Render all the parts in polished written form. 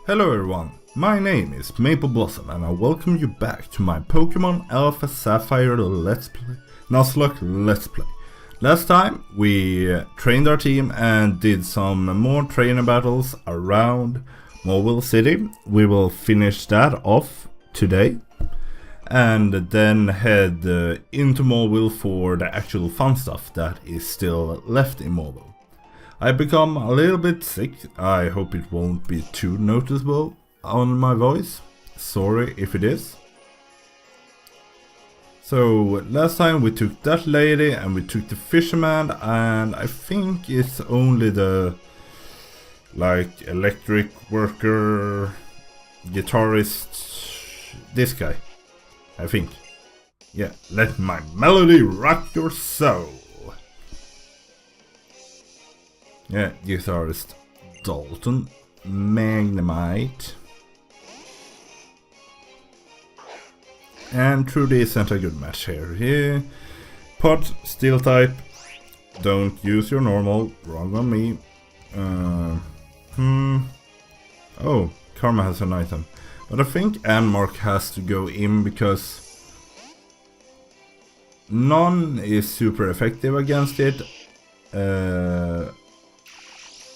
Hello everyone, my name is Maple Blossom and I welcome you back to my Pokémon Alpha Sapphire Nuzlocke Let's Play. Last time we trained our team and did some more trainer battles around Mobile City. We will finish that off today and then head into Mobile for the actual fun stuff that is still left in Mobile. I've become a little bit sick. I hope it won't be too noticeable on my voice. Sorry if it is. So last time we took that lady and we took the fisherman, and I think it's only the electric worker, guitarist, this guy, I think. Yeah, let my melody rock your soul. Yeah, guitarist Dalton, Magnemite. And Trudy isn't a good match here. Pod, Steel type. Don't use your normal. Wrong on me. Oh, Karma has an item. But I think Anmark has to go in because none is super effective against it.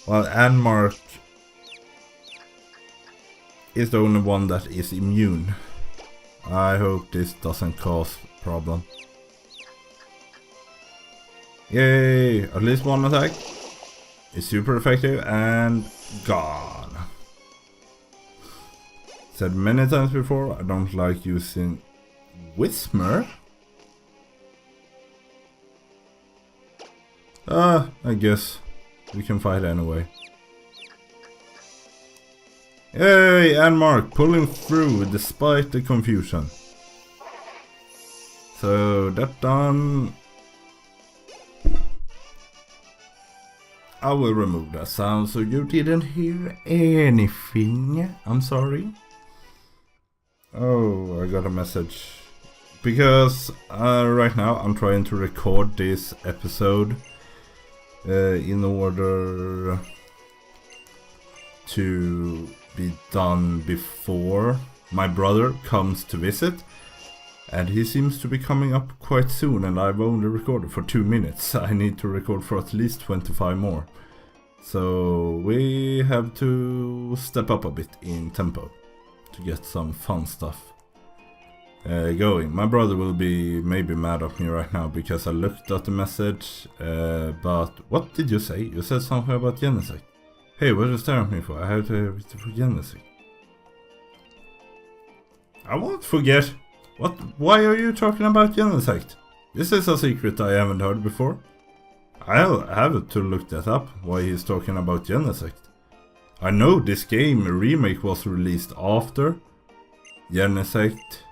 Well, Anmark is the only one that is immune. I hope this doesn't cause problem. Yay! At least one attack is super effective and gone. Said many times before, I don't like using Whismer. I guess we can fight anyway. Yay, Anmark pulling through despite the confusion. So that done. I will remove that sound so you didn't hear anything. I'm sorry. Oh, I got a message. Because right now I'm trying to record this episode in order to be done before my brother comes to visit, and he seems to be coming up quite soon, and I've only recorded for 2 minutes. I need to record for at least 25 more, so we have to step up a bit in tempo to get some fun stuff going. My brother will be maybe mad at me right now because I looked at the message, but what did you say? You said something about Genesect. Hey, what are you staring at me for? I have to for Genesect. I won't forget. What? Why are you talking about Genesect? This is a secret I haven't heard before. I'll have to look that up, why he's talking about Genesect. I know this game remake was released after Genesect.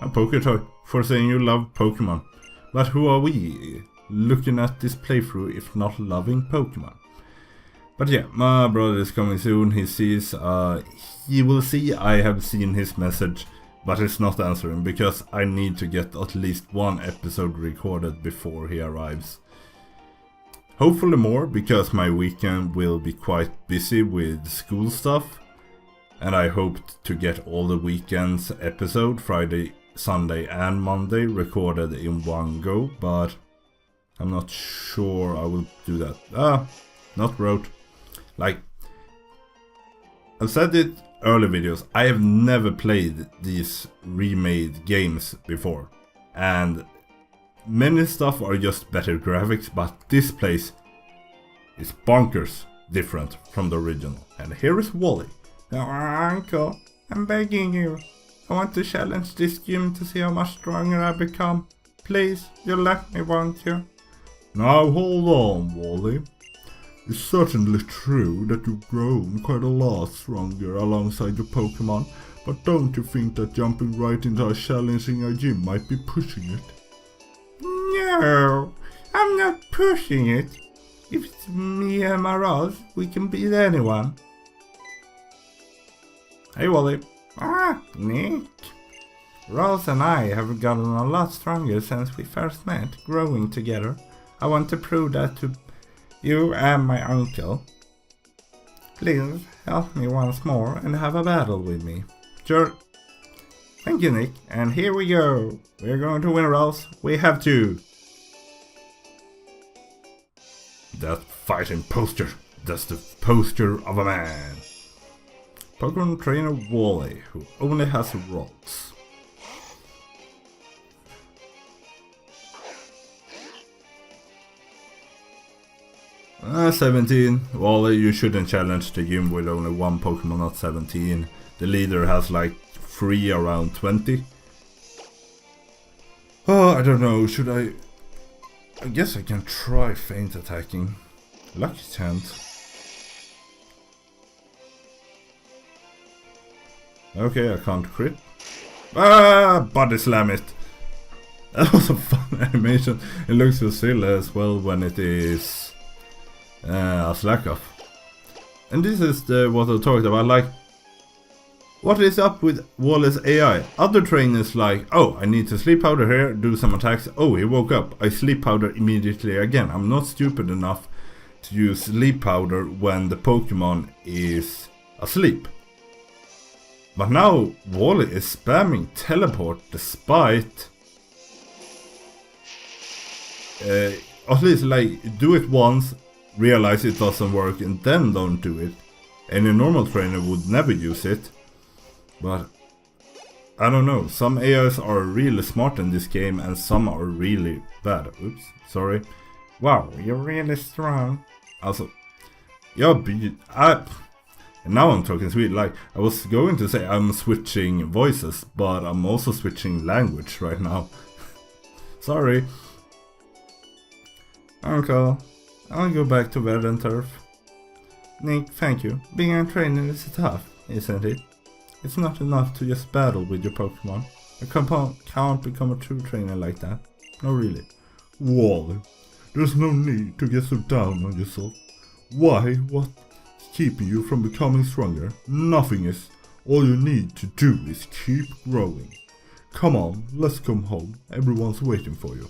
A poker toy for saying you love Pokemon. But who are we looking at this playthrough if not loving Pokemon? But yeah, my brother is coming soon. He sees, he will see I have seen his message, but he's not answering because I need to get at least one episode recorded before he arrives. Hopefully more, because my weekend will be quite busy with school stuff. And I hoped to get all the weekend's episode, Friday, Sunday and Monday, recorded in one go, but I'm not sure I will do that. Not wrote. Like, I've said it early videos, I have never played these remade games before. And many stuff are just better graphics, but this place is bonkers different from the original. And here is Wally. Oh, Uncle, I'm begging you. I want to challenge this gym to see how much stronger I become. Please, you let me, won't you? Now hold on, Wally. It's certainly true that you've grown quite a lot stronger alongside your Pokemon, but don't you think that jumping right into a challenging a gym might be pushing it? No, I'm not pushing it. If it's me and Maraz, we can beat anyone. Hey Wally. Nick. Rose and I have gotten a lot stronger since we first met, growing together. I want to prove that to you and my uncle. Please help me once more and have a battle with me. Sure. Thank you, Nick. And here we go. We're going to win, Rose. We have to. That fighting posture. That's the posture of a man. Pokemon trainer Wally, who only has rods. 17. Wally, you shouldn't challenge the gym with only one Pokemon, not 17. The leader has like 3 around 20. Oh, I don't know, should I guess I can try feint attacking. Lucky chance. Okay, I can't crit. Body slam it. That was a fun animation. It looks so silly as well when it is a slack off. And this is what I talked about, like, what is up with Wally's AI? Other trainers like, oh, I need to sleep powder here, do some attacks. Oh, he woke up. I sleep powder immediately again. I'm not stupid enough to use sleep powder when the Pokemon is asleep. But now Wally is spamming teleport despite at least like do it once, realize it doesn't work and then don't do it. Any normal trainer would never use it. But I don't know, some AIs are really smart in this game and some are really bad. Oops, sorry. Wow, you're really strong. Also, and now I'm talking sweet. Like, I was going to say I'm switching voices, but I'm also switching language right now. Sorry. Uncle, I'll go back to Verd and Turf. Nick, thank you. Being a trainer is tough, isn't it? It's not enough to just battle with your Pokemon. I can't become a true trainer like that. No, really. Wally, there's no need to get so down on yourself. Why? What's keeping you from becoming stronger? Nothing is. All you need to do is keep growing. Come on, let's come home. Everyone's waiting for you.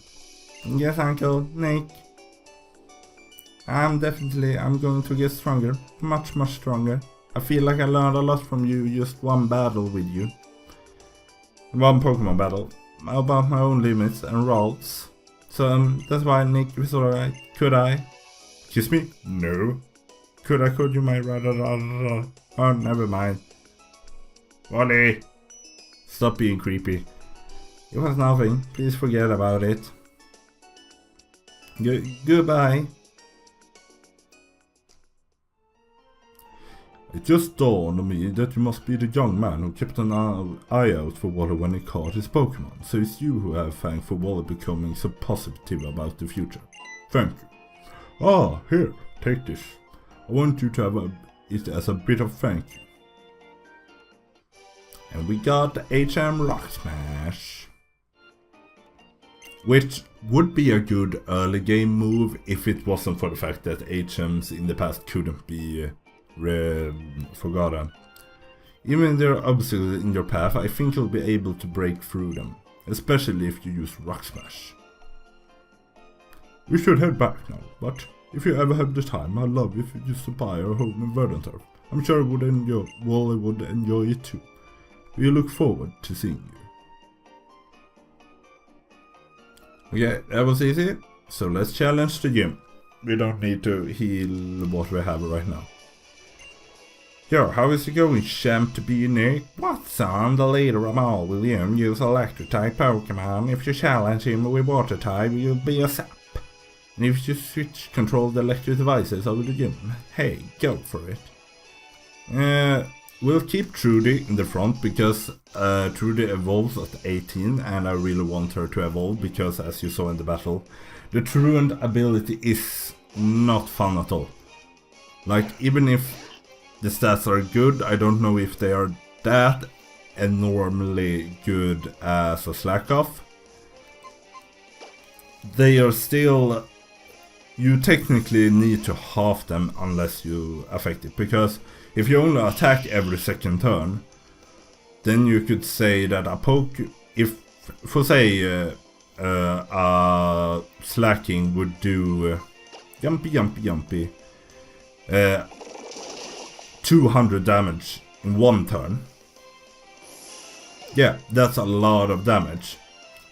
Yes, Uncle. Nick. I'm going to get stronger. Much stronger. I feel like I learned a lot from you, just one battle with you. One Pokemon battle. About my own limits and routes. So that's why Nick was alright. Could I? Kiss me? No. Could you my rather? Oh, never mind. Wally! Stop being creepy. It was nothing. Please forget about it. Goodbye. It just dawned on me that you must be the young man who kept an eye out for Wally when he caught his Pokemon. So it's you who have thanks for Wally becoming so positive about the future. Thank you. Ah, here, take this. I want you to have it as a bit of thank you. And we got the HM Rock Smash. Which would be a good early game move if it wasn't for the fact that HMs in the past couldn't be forgotten. Even if there are obstacles in your path, I think you'll be able to break through them, especially if you use Rock Smash. We should head back now, but if you ever have the time, I'd love if you used to buy our home in Verdanturf. I'm sure Wally would enjoy it too. We look forward to seeing you. Okay, that was easy. So let's challenge the gym. We don't need to heal what we have right now. Yo, how is it going, champ to be Nick? Wattson, the leader of all, will use electric-type Pokemon. If you challenge him with water-type, you'll be a sap. And if you switch control the electric devices over the gym, hey, go for it. We'll keep Trudy in the front because Trudy evolves at 18 and I really want her to evolve because, as you saw in the battle, the Truant ability is not fun at all. Like, even if the stats are good, I don't know if they are that enormously good as a slack off. They are still... You technically need to half them unless you affect it, because if you only attack every second turn, then you could say that a poke if, for say, Slacking would do Jumpy 200 damage in one turn. Yeah, that's a lot of damage.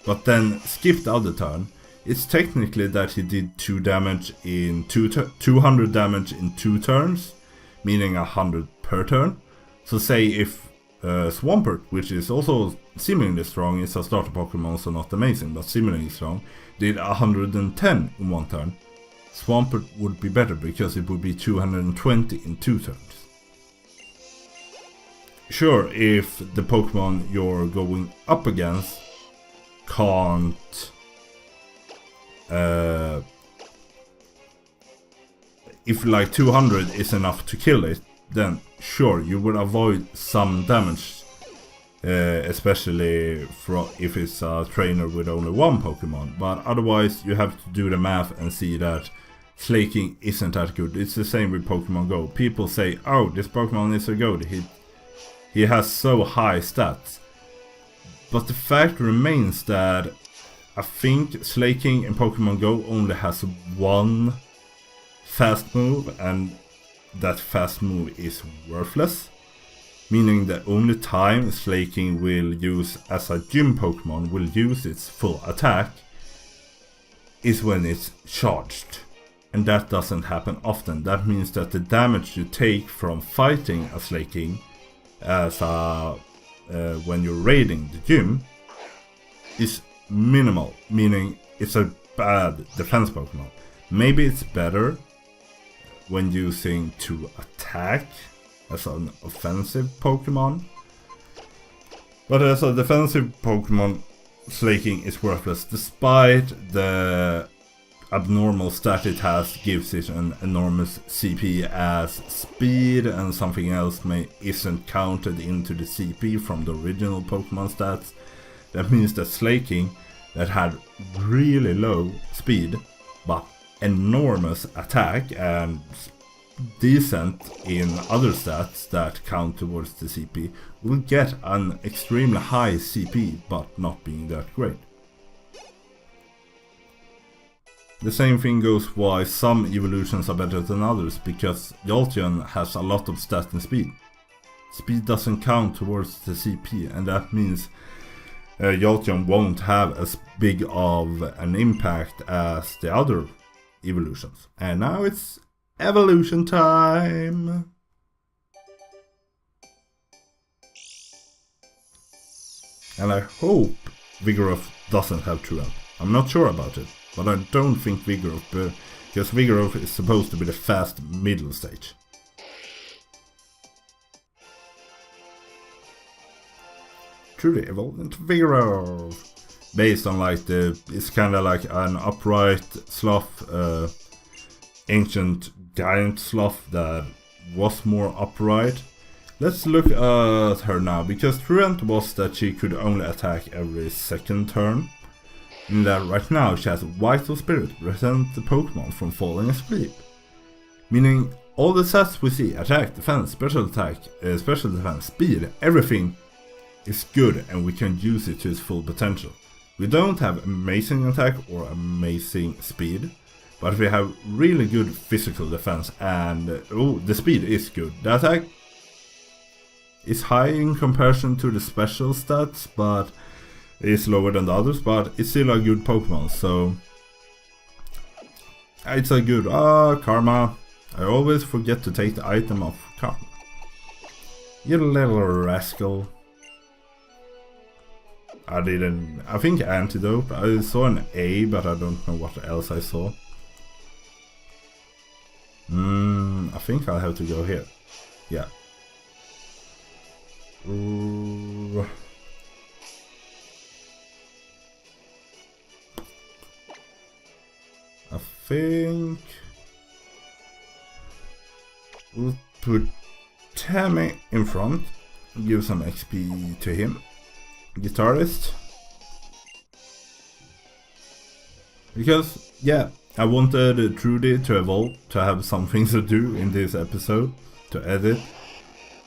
But then skip the other turn. It's technically that he did 200 damage in 2 turns, meaning 100 per turn. So say if Swampert, which is also seemingly strong, is a starter Pokemon, so not amazing, but seemingly strong, did 110 in one turn, Swampert would be better because it would be 220 in 2 turns. Sure, if the Pokemon you're going up against can't... if like 200 is enough to kill it, then sure, you would avoid some damage. Especially if it's a trainer with only one Pokemon. But otherwise, you have to do the math and see that Slaking isn't that good. It's the same with Pokemon Go. People say, oh, this Pokemon is so good. He has so high stats. But the fact remains that I think Slaking in Pokemon Go only has one fast move, and that fast move is worthless. Meaning the only time Slaking will use as a gym Pokemon will use its full attack is when it's charged. And that doesn't happen often. That means that the damage you take from fighting a Slaking as when you're raiding the gym is minimal, meaning it's a bad defense Pokemon. Maybe it's better when using to attack as an offensive Pokemon, but as a defensive Pokemon, Slaking is worthless. Despite the abnormal stat it has gives it an enormous CP, as speed and something else isn't counted into the CP from the original Pokemon stats. That means that Slaking, that had really low speed but enormous attack and decent in other stats that count towards the CP, will get an extremely high CP but not being that great. The same thing goes why some evolutions are better than others, because Jolteon has a lot of stats in speed. Speed doesn't count towards the CP, and that means Jolteon won't have as big of an impact as the other evolutions. And now it's evolution time! And I hope Vigoroth doesn't have Truant. I'm not sure about it, but I don't think Vigoroth, because Vigoroth is supposed to be the fast middle stage. Truly evolved into Vigoroth! Based on like it's kinda like an upright sloth, ancient giant sloth that was more upright. Let's look at her now, because Truant was that she could only attack every second turn. And that right now she has Vital Spirit, prevent the Pokemon from falling asleep. Meaning all the stats we see, attack, defense, special attack, special defense, speed, everything is good and we can use it to its full potential. We don't have amazing attack or amazing speed, but we have really good physical defense, and the speed is good. The attack is high in comparison to the special stats, but it's lower than the others, but it's still a good Pokemon, so it's a good Karma. I always forget to take the item of Karma. You little rascal. I think Antidote. I saw an A, but I don't know what else I saw. I think I'll have to go here. Yeah. I think we'll put Tammy in front, give some XP to him. Guitarist. Because, yeah, I wanted Trudy to evolve, to have something to do in this episode, to edit.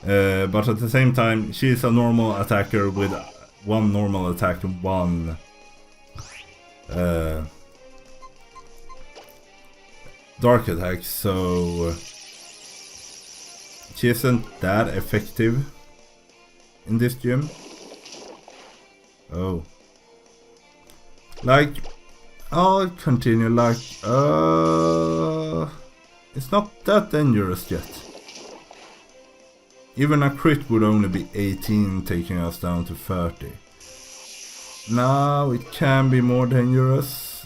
But at the same time, she's a normal attacker with one normal attack and one dark attack, so she isn't that effective in this gym. Oh. Like, I'll continue, like, it's not that dangerous yet. Even a crit would only be 18, taking us down to 30. Now it can be more dangerous,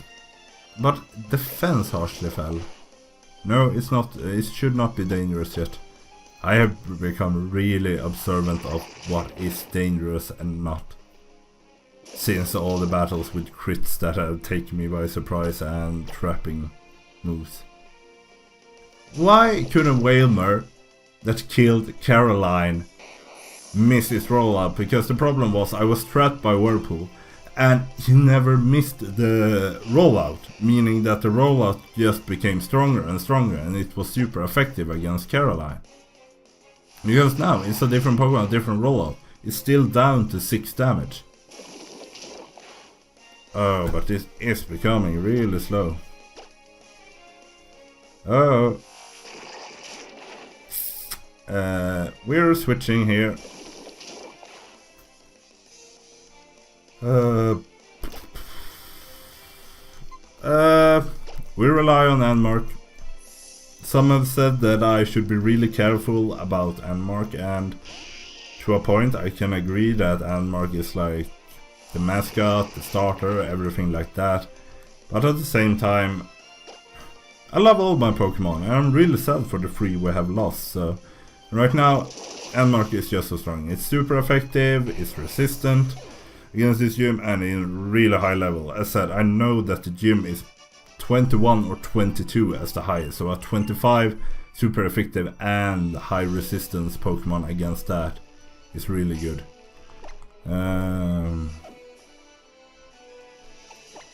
but defense harshly fell. No, it's not, it should not be dangerous yet. I have become really observant of what is dangerous and not, since all the battles with crits that have taken me by surprise and trapping moves. Why couldn't Wailmer, that killed Caroline, miss his rollout? Because the problem was I was trapped by Whirlpool and he never missed the rollout, meaning that the rollout just became stronger and stronger and it was super effective against Caroline. Because now it's a different Pokemon, different rollout. It's still down to 6 damage. Oh, but this is becoming really slow. Oh. We're switching here. We rely on Anmark. Some have said that I should be really careful about Anmark, and to a point I can agree that Anmark is like the mascot, the starter, everything like that. But at the same time, I love all my Pokemon and I'm really sad for the 3 we have lost. So right now Anmark is just so strong. It's super effective, it's resistant against this gym and in really high level. As said, I know that the gym is 21 or 22 as the highest, so a 25 super effective and high resistance Pokemon against that is really good.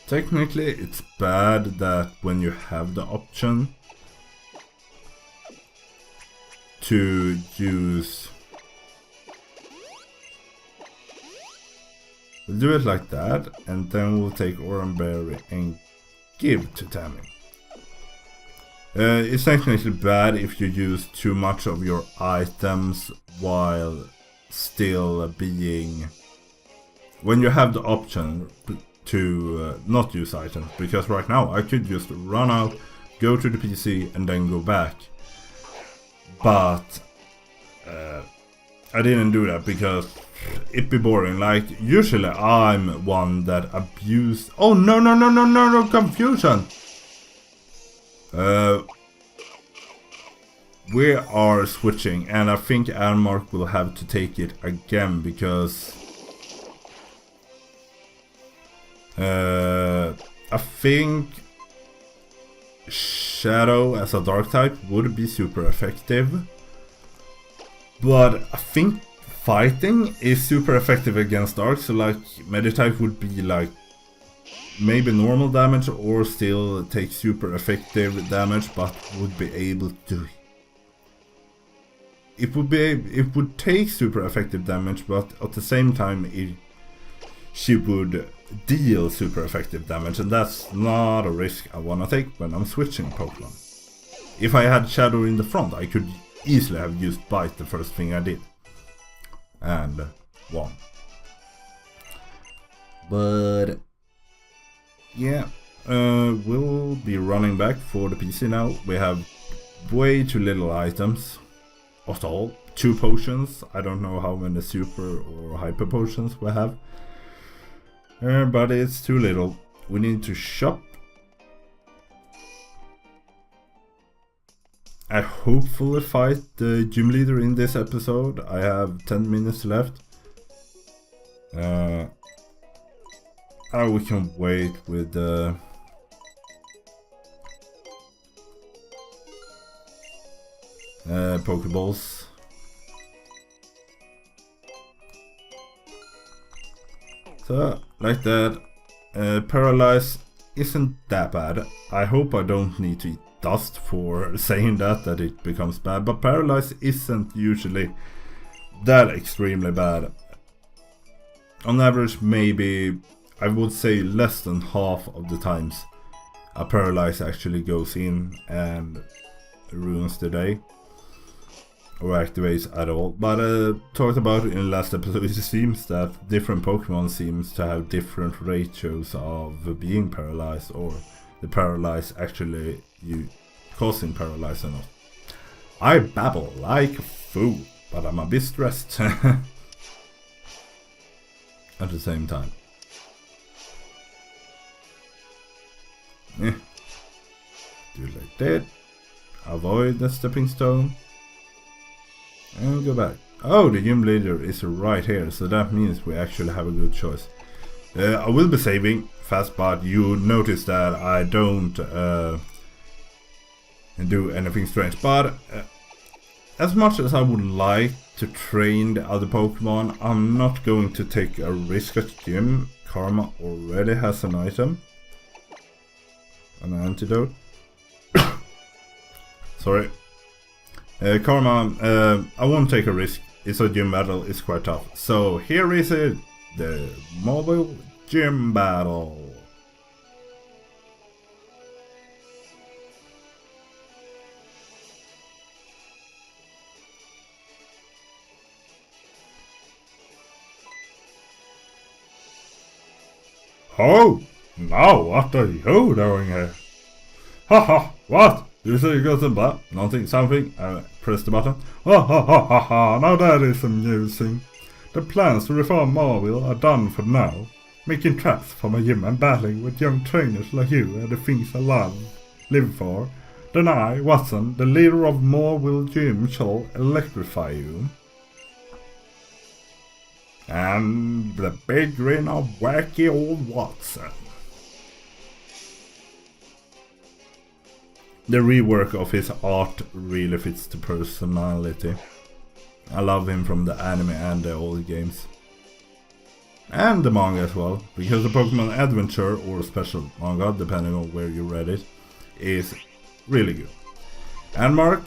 Technically it's bad that when you have the option to use, we'll do it like that and then we'll take Oranberry and give to Tammy. It's technically bad if you use too much of your items while still being, when you have the option to not use items, because right now I could just run out, go to the PC and then go back, but I didn't do that because it'd be boring. Like usually I'm one that abused. Oh no, confusion. We are switching and I think Anmark will have to take it again because I think Shadow as a dark type would be super effective, but I think fighting is super effective against dark, so like Meditype would be like maybe normal damage or still take super effective damage, but would be able to, it would take super effective damage, but at the same time she would deal super effective damage, and that's not a risk I wanna take when I'm switching Pokemon. If I had Shadow in the front, I could easily have used Bite the first thing I did and won. But yeah, we'll be running back for the PC now. We have way too little items at all. 2 potions, I don't know how many super or hyper potions we have. But it's too little. We need to shop. I hopefully fight the gym leader in this episode. I have 10 minutes left. We can wait with the Pokeballs. So, like that. Paralyze isn't that bad. I hope I don't need to eat dust for saying that it becomes bad, but Paralyze isn't usually that extremely bad. on average, maybe I would say less than half of the times a paralyze actually goes in and ruins the day or activates at all. But talked about it in the last episode, it seems that different Pokemon seems to have different ratios of being paralyzed, or the paralyze actually you causing paralyze or not. I babble like a fool, but I'm a bit stressed at the same time. Do like that. Avoid the stepping stone. And go back. Oh, the gym leader is right here, so that means we actually have a good choice. I will be saving fast, but you notice that I don't do anything strange. But as much as I would like to train the other Pokemon, I'm not going to take a risk at gym. Karma already has an item. An antidote. Sorry. Karma, I won't take a risk. It's a gym battle, it's quite tough. So here is it, the mobile gym battle. Oh, now what are you doing here? Haha, what? You say you got some butt? Something? Press the button. Ha ha ha ha ha, now that is amusing. The plans to reform Marvel are done for now. Making traps for my gym and battling with young trainers like you are the things I live for. Then I, Wattson, the leader of Marvel Gym, shall electrify you. And the big grin of wacky old Wattson. The rework of his art really fits the personality. I love him from the anime and the old games. And the manga as well, because the Pokemon Adventure or Special manga, depending on where you read it, is really good. And Mark,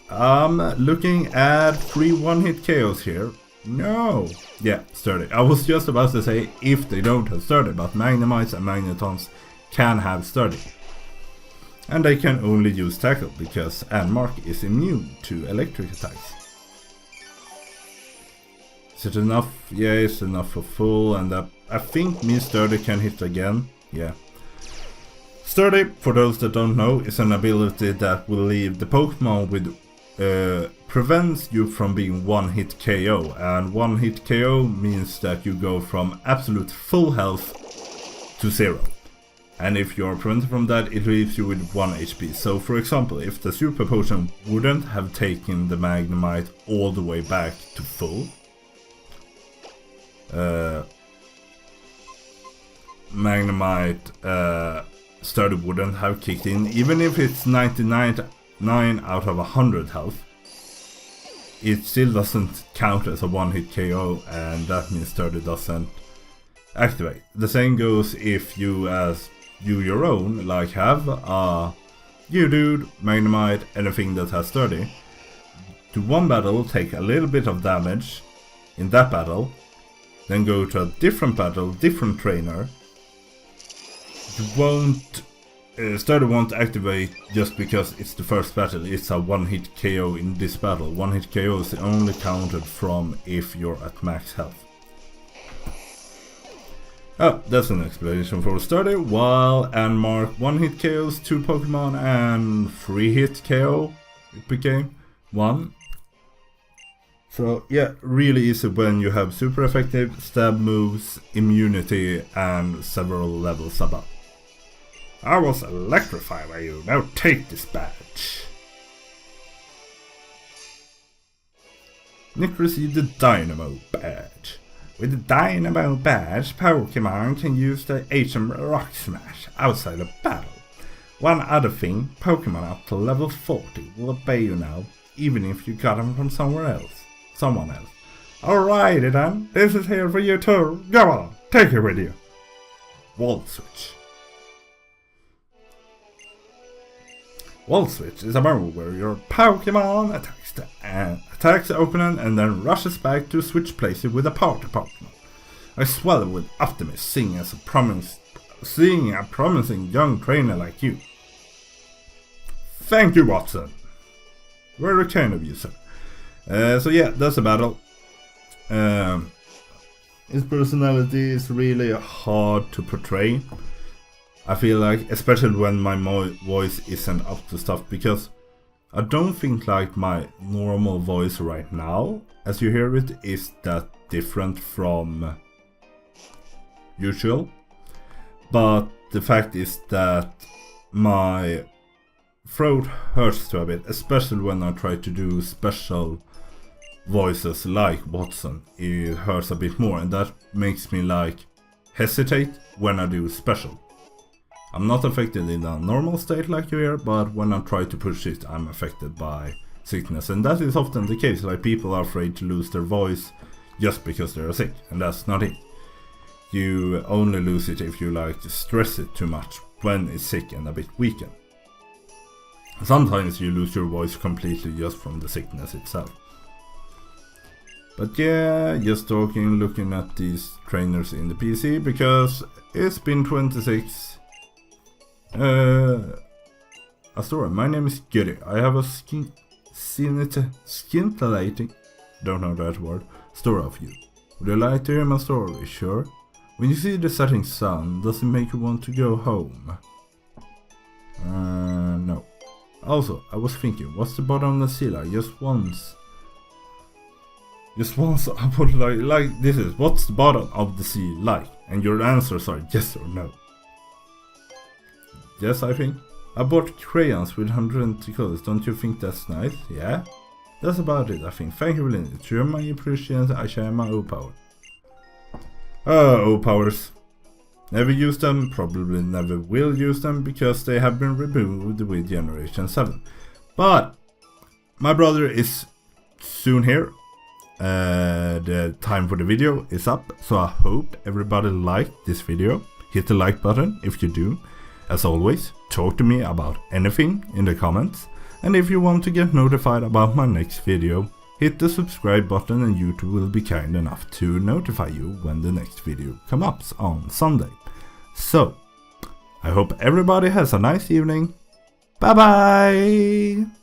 I'm looking at 3 one-hit KOs here. No! Yeah, sturdy. I was just about to say if they don't have sturdy, but Magnemites and Magnetons can have sturdy. And they can only use tackle because Anmark is immune to electric attacks. Is it enough? Yeah, it's enough for full, and I think me Sturdy can hit again. Yeah. Sturdy, for those that don't know, is an ability that will leave the Pokemon with prevents you from being one-hit KO, and one-hit KO means that you go from absolute full health to 0. And if you are prevented from that, it leaves you with 1 HP. So for example, if the Super Potion wouldn't have taken the Magnemite all the way back to full, Magnemite Sturdy wouldn't have kicked in, even if it's 99 out of 100 health. It still doesn't count as a one-hit KO, and that means Sturdy doesn't activate. The same goes if you, as you your own, like have a Geodude, Magnemite, anything that has Sturdy, to one battle take a little bit of damage in that battle, then go to a different battle, different trainer. You won't Sturdy won't activate just because it's the first battle. It's a one-hit KO in this battle. One-hit KO is only counted from if you're at max health. Oh, that's an explanation for Sturdy. While Anmark 1-hit KOs 2 Pokemon and 3-hit KO it became 1. So yeah, really easy when you have super effective stab moves, immunity, and several levels above. I was electrified by you, now take this badge. Nick received the Dynamo badge. With the Dynamo badge, Pokémon can use the HM Rock Smash outside of battle. One other thing, Pokémon up to level 40 will obey you now, even if you got them from someone else. Alrighty then, this is here for you too. Go on, take it with you. Wall Switch. Wall Switch is a move where your Pokémon attacks the opponent and then rushes back to switch places with a party Pokémon. I swell with optimism seeing a promising young trainer like you. Thank you, Wattson. Very kind of you, sir. So yeah, that's a battle. His personality is really hard to portray. I feel like, especially when my voice isn't up to stuff, because I don't think like my normal voice right now, as you hear it, is that different from usual. But the fact is that my throat hurts to a bit, especially when I try to do special voices like Wattson. It hurts a bit more, and that makes me like hesitate when I do special. I'm not affected in a normal state like you hear, but when I try to push it, I'm affected by sickness. And that is often the case, like people are afraid to lose their voice just because they're sick, and that's not it. You only lose it if you like stress it too much when it's sick and a bit weakened. Sometimes you lose your voice completely just from the sickness itself. But yeah, just talking, looking at these trainers in the PC, because it's been 26. Astora, my name is Goody. I have a scintillating, don't know that word, story of you. Would you like to hear my story? Sure. When you see the setting sun, does it make you want to go home? No. Also, I was thinking, what's the bottom of the sea like? Just once I would like this is, what's the bottom of the sea like? And your answers are yes or no. Yes, I think. I bought crayons with 120 colors, don't you think that's nice? Yeah? That's about it, I think. Thank you, Linda. Share my appreciation, I share my O-power. O-powers. Never use them, probably never will use them, because they have been removed with Generation 7. But my brother is soon here. The time for the video is up, so I hope everybody liked this video. Hit the like button if you do. As always, talk to me about anything in the comments, and if you want to get notified about my next video, hit the subscribe button and YouTube will be kind enough to notify you when the next video comes up on Sunday. So, I hope everybody has a nice evening. Bye bye!